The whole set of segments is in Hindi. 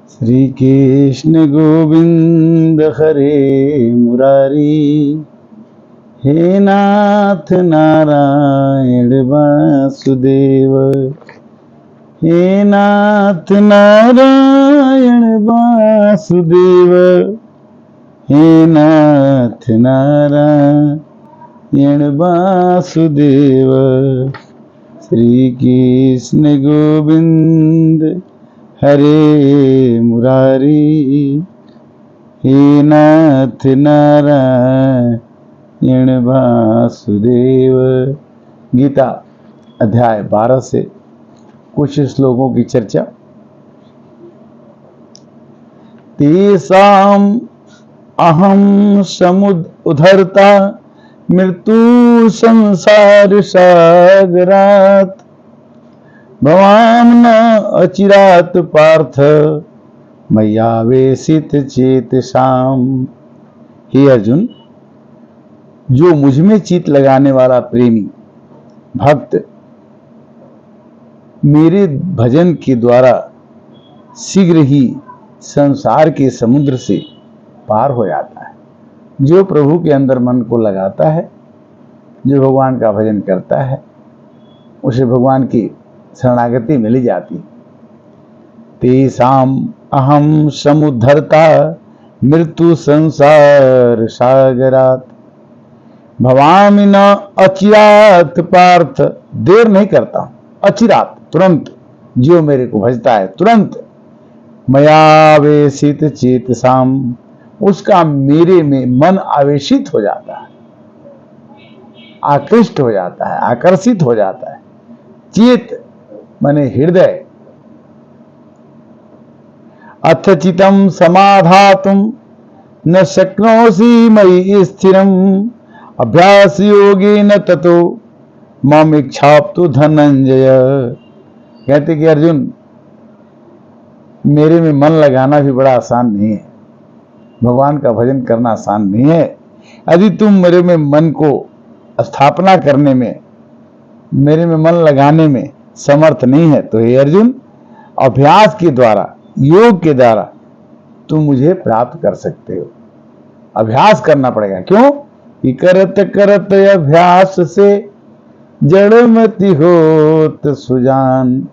श्री कृष्ण गोविंद हरे मुरारी, हे नाथ नारायण वासुदेव, हे नाथ नारायण वासुदेव, हे नाथ नारायण वासुदेव। श्री कृष्ण गोविंद हरे मुरारी, हे नाथ नारायण वासुदेव। गीता अध्याय 12 से कुछ श्लोकों की चर्चा। तेषाम् अहं समुद्धर्ता मृत्यु संसार सागरात्, भवाम न अचिरात पार्थ मय्यावेशित चेतसाम। हे अर्जुन, जो मुझ में चित लगाने वाला प्रेमी भक्त मेरे भजन के द्वारा शीघ्र ही संसार के समुद्र से पार हो जाता है। जो प्रभु के अंदर मन को लगाता है, जो भगवान का भजन करता है, उसे भगवान की शरणागति मिल जाती। तेषाम् अहम समुद्धर्ता मृत्यु संसार सागरात, भवामि न अचिरात पार्थ। देर नहीं करता हूं, अचिरात तुरंत। जो मेरे को भजता है तुरंत। मयावेशित चेतसाम, उसका मेरे में मन आवेशित हो जाता है, आकृष्ट हो जाता है, आकर्षित हो जाता है। चेत माने हृदय। अथ चितम समाधातुम न शक्नोषि मयि स्थिरम, अभ्यास योगेन ततो मम इच्छाप्तु धनंजय। कहते कि अर्जुन, मेरे में मन लगाना भी बड़ा आसान नहीं है। भगवान का भजन करना आसान नहीं है। यदि तुम मेरे में मन को स्थापना करने में, मेरे में मन लगाने में समर्थ नहीं है, तो हे अर्जुन, अभ्यास के द्वारा, योग के द्वारा तुम मुझे प्राप्त कर सकते हो। अभ्यास करना पड़ेगा। क्यों? कि करत करत अभ्यास से जड़मति होत सुजान,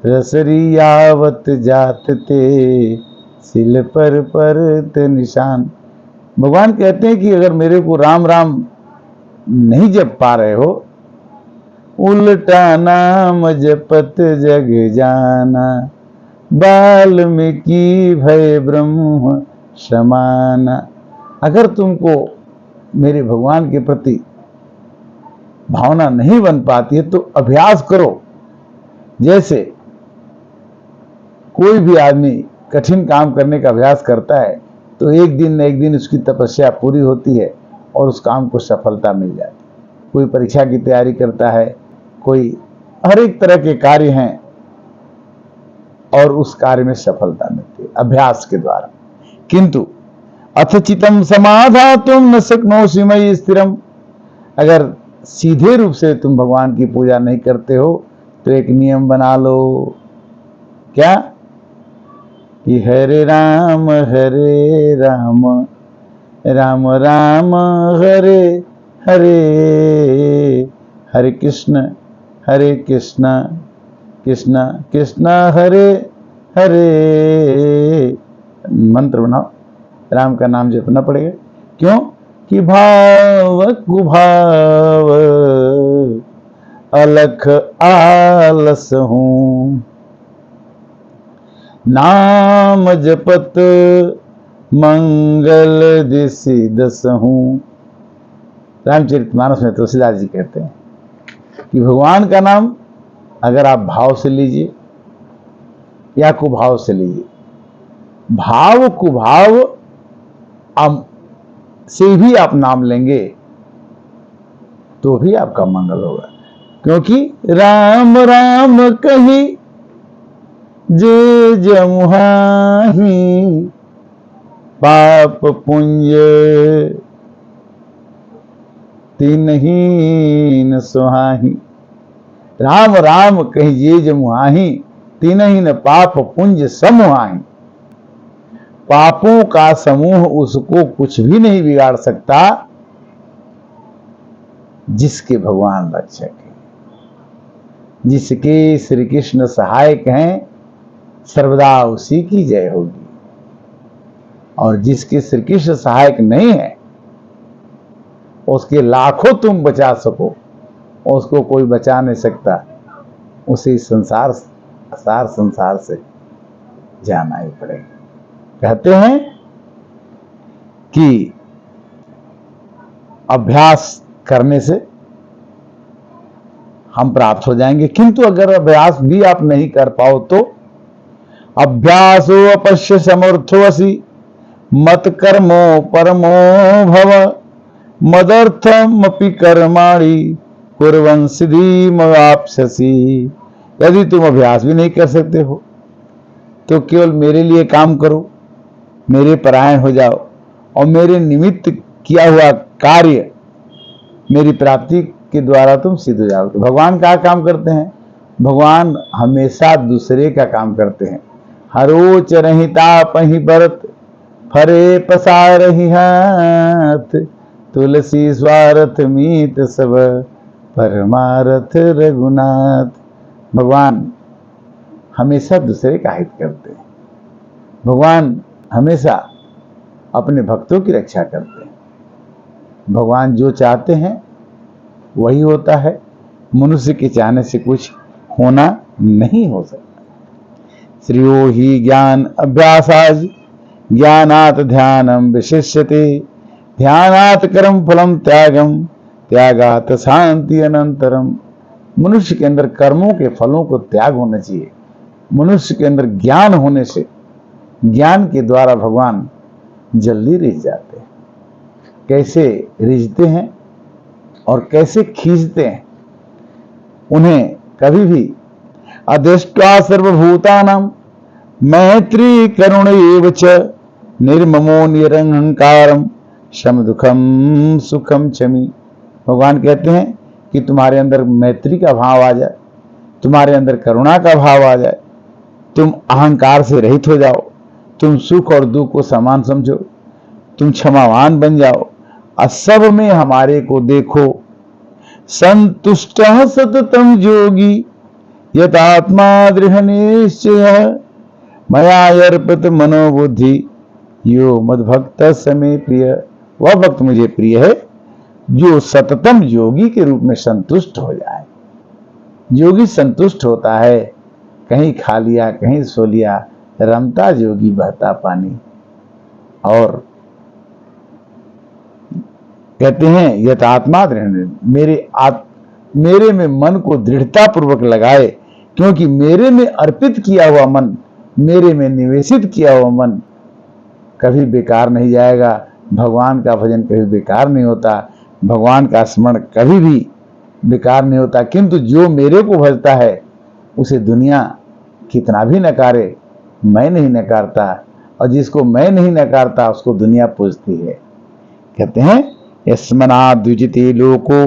रसरियावत जात ते सिल पर परत निशान। भगवान कहते हैं कि अगर मेरे को राम राम नहीं जप पा रहे हो, उल्टा नाम जपत जग जाना, वाल्मीकि भय ब्रह्म समाना। अगर तुमको मेरे भगवान के प्रति भावना नहीं बन पाती है तो अभ्यास करो। जैसे कोई भी आदमी कठिन काम करने का अभ्यास करता है तो एक दिन न एक दिन उसकी तपस्या पूरी होती है और उस काम को सफलता मिल जाती है। कोई परीक्षा की तैयारी करता है, कोई हर एक तरह के कार्य हैं और उस कार्य में सफलता मिलती है अभ्यास के द्वारा। किंतु अथ चितम समाधातुम न शक्नोषि मयि स्थिरम, अगर सीधे रूप से तुम भगवान की पूजा नहीं करते हो तो एक नियम बना लो। क्या? कि हरे राम राम राम हरे हरे, हरे कृष्ण कृष्ण कृष्ण हरे हरे। मंत्र बनाओ, राम का नाम जपना पड़ेगा। क्यों? कि भाव कुभाव अलख आलस हूं, नाम जपत मंगल दिशि दस हूं। रामचरितमानस में तुलसीदास जी कहते हैं कि भगवान का नाम अगर आप भाव से लीजिए या कुभाव से लीजिए, भाव कुभाव से भी आप नाम लेंगे तो भी आपका मंगल होगा। क्योंकि राम राम कही जे जमुहाही, पाप पुण्य तिन्ही न सुहाही। राम राम कही जे जमुहाही, तिन्ही न पाप पुण्य समुहाही। पापों का समूह उसको कुछ भी नहीं बिगाड़ सकता, जिसके भगवान रक्षक हैं, जिसके श्री कृष्ण सहायक हैं, सर्वदा उसी की जय होगी। और जिसके श्री कृष्ण सहायक नहीं है, उसके लाखों तुम बचा सको, उसको कोई बचा नहीं सकता, उसे संसार से जाना ही पड़ेगा। कहते हैं कि अभ्यास करने से हम प्राप्त हो जाएंगे, किंतु अगर अभ्यास भी आप नहीं कर पाओ तो अभ्यासो अपश्य समर्थो असि मत कर्मो परमो भव मदर्थमपि कर्माणि कुर्वन् सिद्धिमवाप्स्यसि। यदि तुम अभ्यास भी नहीं कर सकते हो तो केवल मेरे लिए काम करो, मेरे परायण हो जाओ और मेरे निमित्त किया हुआ कार्य मेरी प्राप्ति के द्वारा तुम सिद्ध हो जाओगे। भगवान क्या काम करते हैं? भगवान हमेशा दूसरे का काम करते हैं। हरो चरहिता पही बरत फरे पसारहि हाथ तुलसी स्वार्थ मीत सब परमारथ रघुनाथ। भगवान हमेशा दूसरे का हित करते हैं। भगवान हमेशा अपने भक्तों की रक्षा करते हैं। भगवान जो चाहते हैं वही होता है। मनुष्य के चाहने से कुछ होना नहीं हो सकता। श्रेयो ही ज्ञान अभ्यासाज ज्ञानात ध्यानम विशिष्यते ध्यानात कर्म फलम त्यागम त्यागात शांति अनंतरम। मनुष्य के अंदर कर्मों के फलों को त्याग होना चाहिए। मनुष्य के अंदर ज्ञान होने से, ज्ञान के द्वारा भगवान जल्दी रिझ जाते हैं। कैसे रिझते हैं और कैसे खींचते हैं? उन्हें कभी भी अदृष्ट्वा सर्वभूतानां मैत्री करुण एव च निर्ममो निरहंकारम शम दुखम सुखम चमी। भगवान कहते हैं कि तुम्हारे अंदर मैत्री का भाव आ जाए, तुम्हारे अंदर करुणा का भाव आ जाए, तुम अहंकार से रहित हो जाओ, तुम सुख और दुख को समान समझो, तुम क्षमावान बन जाओ और सब में हमारे को देखो। संतुष्ट सततम योगी यतात्मा दृढ़ निश्चय मया अर्पित मनोबुद्धि यो मद्भक्त समे प्रिय। वह भक्त मुझे प्रिय है जो सततम योगी के रूप में संतुष्ट हो जाए। योगी संतुष्ट होता है, कहीं खा लिया कहीं सो लिया, रमता जोगी बहता पानी। और कहते हैं यथात्मा दृढ़, मेरे में मन को दृढ़ता पूर्वक लगाए, क्योंकि मेरे में अर्पित किया हुआ मन, मेरे में निवेशित किया हुआ मन कभी बेकार नहीं जाएगा। भगवान का भजन कभी बेकार नहीं होता, भगवान का स्मरण कभी भी बेकार नहीं होता। किंतु जो मेरे को भजता है उसे दुनिया कितना भी नकारे, मैं नहीं नकारता, और जिसको मैं नहीं नकारता उसको दुनिया पूजती है। कहते हैं यस्मना द्विजते लोको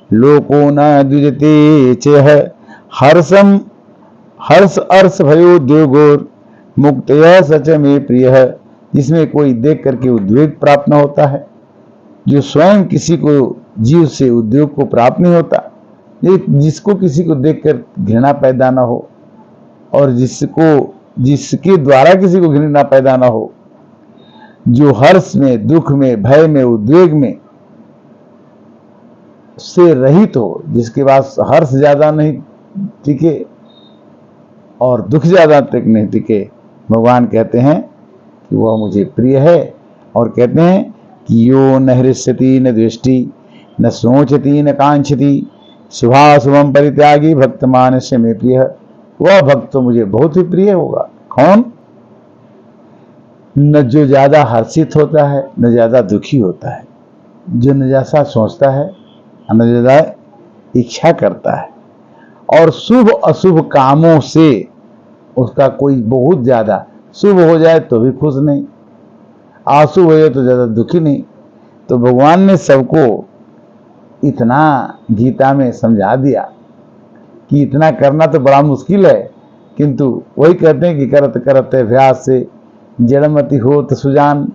लोको न द्विजते चेह हर्षम हर्ष अर्ष भयो द्योगोर मुक्तय सच में प्रिय। जिसमें कोई देख करके उद्वेग प्राप्त न होता है, जो स्वयं किसी को जीव से उद्योग को प्राप्त नहीं होता, जिसको किसी को देखकर घृणा पैदा न हो और जिसके द्वारा किसी को घृणा पैदा न हो, जो हर्ष में दुख में भय में उद्वेग में से रहित हो, जिसके पास हर्ष ज्यादा नहीं टिके और दुख ज्यादा तक नहीं टिके, भगवान कहते हैं कि वह मुझे प्रिय है। और कहते हैं कि यो न हृष्यति न द्वेष्टि न सोचति न कांक्षति शुभाशुभम परित्यागी भक्त मानस्य में प्रिय। वह भक्त तो मुझे बहुत ही प्रिय होगा। कौन? न जो ज्यादा हर्षित होता है न ज्यादा दुखी होता है, जो न ज्यादा सोचता है न ज्यादा इच्छा करता है, और शुभ अशुभ कामों से उसका कोई बहुत ज्यादा, शुभ हो जाए तो भी खुश नहीं, अशुभ हो जाए तो ज्यादा दुखी नहीं। तो भगवान ने सबको इतना गीता में समझा दिया कि इतना करना तो बड़ा मुश्किल है, किंतु वही कहते हैं कि करत करत अभ्यास से जड़मति होत सुजान,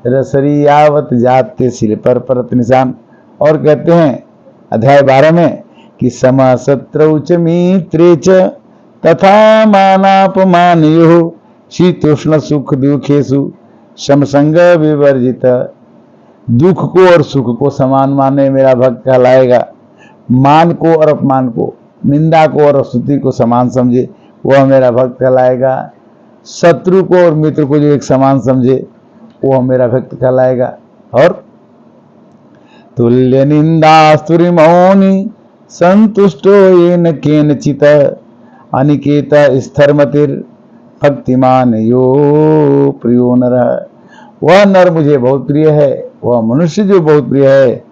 रसरी आवत जाते सिर पर परत निशान। और कहते हैं अध्याय 12 में कि सम शत्रौ च मित्रे च तथा मानापमानयोः, शीतोष्ण सुख दुखेषु समसंग विवर्जित। दुख को और सुख को समान माने मेरा भक्त कहलाएगा, मान को और अपमान को, निंदा को और स्तुति को समान समझे वह मेरा भक्त कहलाएगा। शत्रु को और मित्र को जो एक समान समझे वह मेरा भक्त कहलाएगा। और तुल्य निंदा स्तुति मौनी संतुष्टो येन केनचित, अनिकेत स्थर्मतिर भक्तिमान यो प्रियो नर। वह नर मुझे बहुत प्रिय है, वह मनुष्य जो बहुत प्रिय है,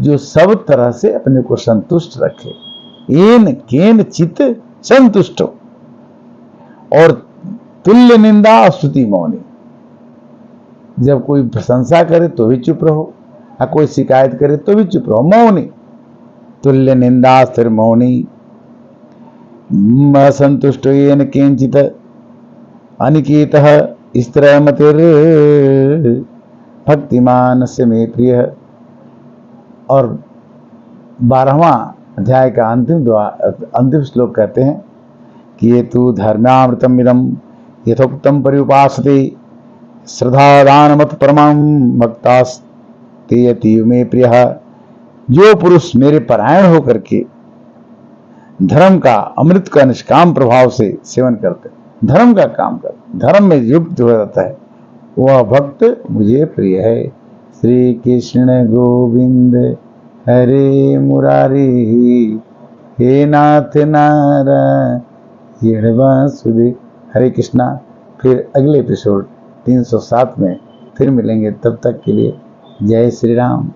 जो सब तरह से अपने को संतुष्ट रखे। येन केनचित संतुष्टो, और तुल्य निंदा स्तुति मौनी। जब कोई प्रशंसा करे तो भी चुप रहो, या कोई शिकायत करे तो भी चुप रहो, मौनी। तुल्य निंदा स्थिर मौनी, असंतुष्टो येन केनचित, अनिकेतः स्त्रैमतिर भक्तिमान से में प्रिय। और 12वां अध्याय का अंतिम श्लोक कहते हैं कि ये तु धर्मामृतम इदम यथोक्तम पर्युपासते, श्रद्धादान मत परमाम भक्तास्ते अतीव में प्रिय। जो पुरुष मेरे परायण होकर के धर्म का, अमृत का निष्काम प्रभाव से सेवन करते, धर्म का काम करते, धर्म में युक्त हो जाता है, वह भक्त मुझे प्रिय है। श्री कृष्ण गोविंद हरे मुरारी, हे नाथ नारायण वासुदेव। हरे कृष्णा। फिर अगले एपिसोड 307 में फिर मिलेंगे, तब तक के लिए जय श्री राम।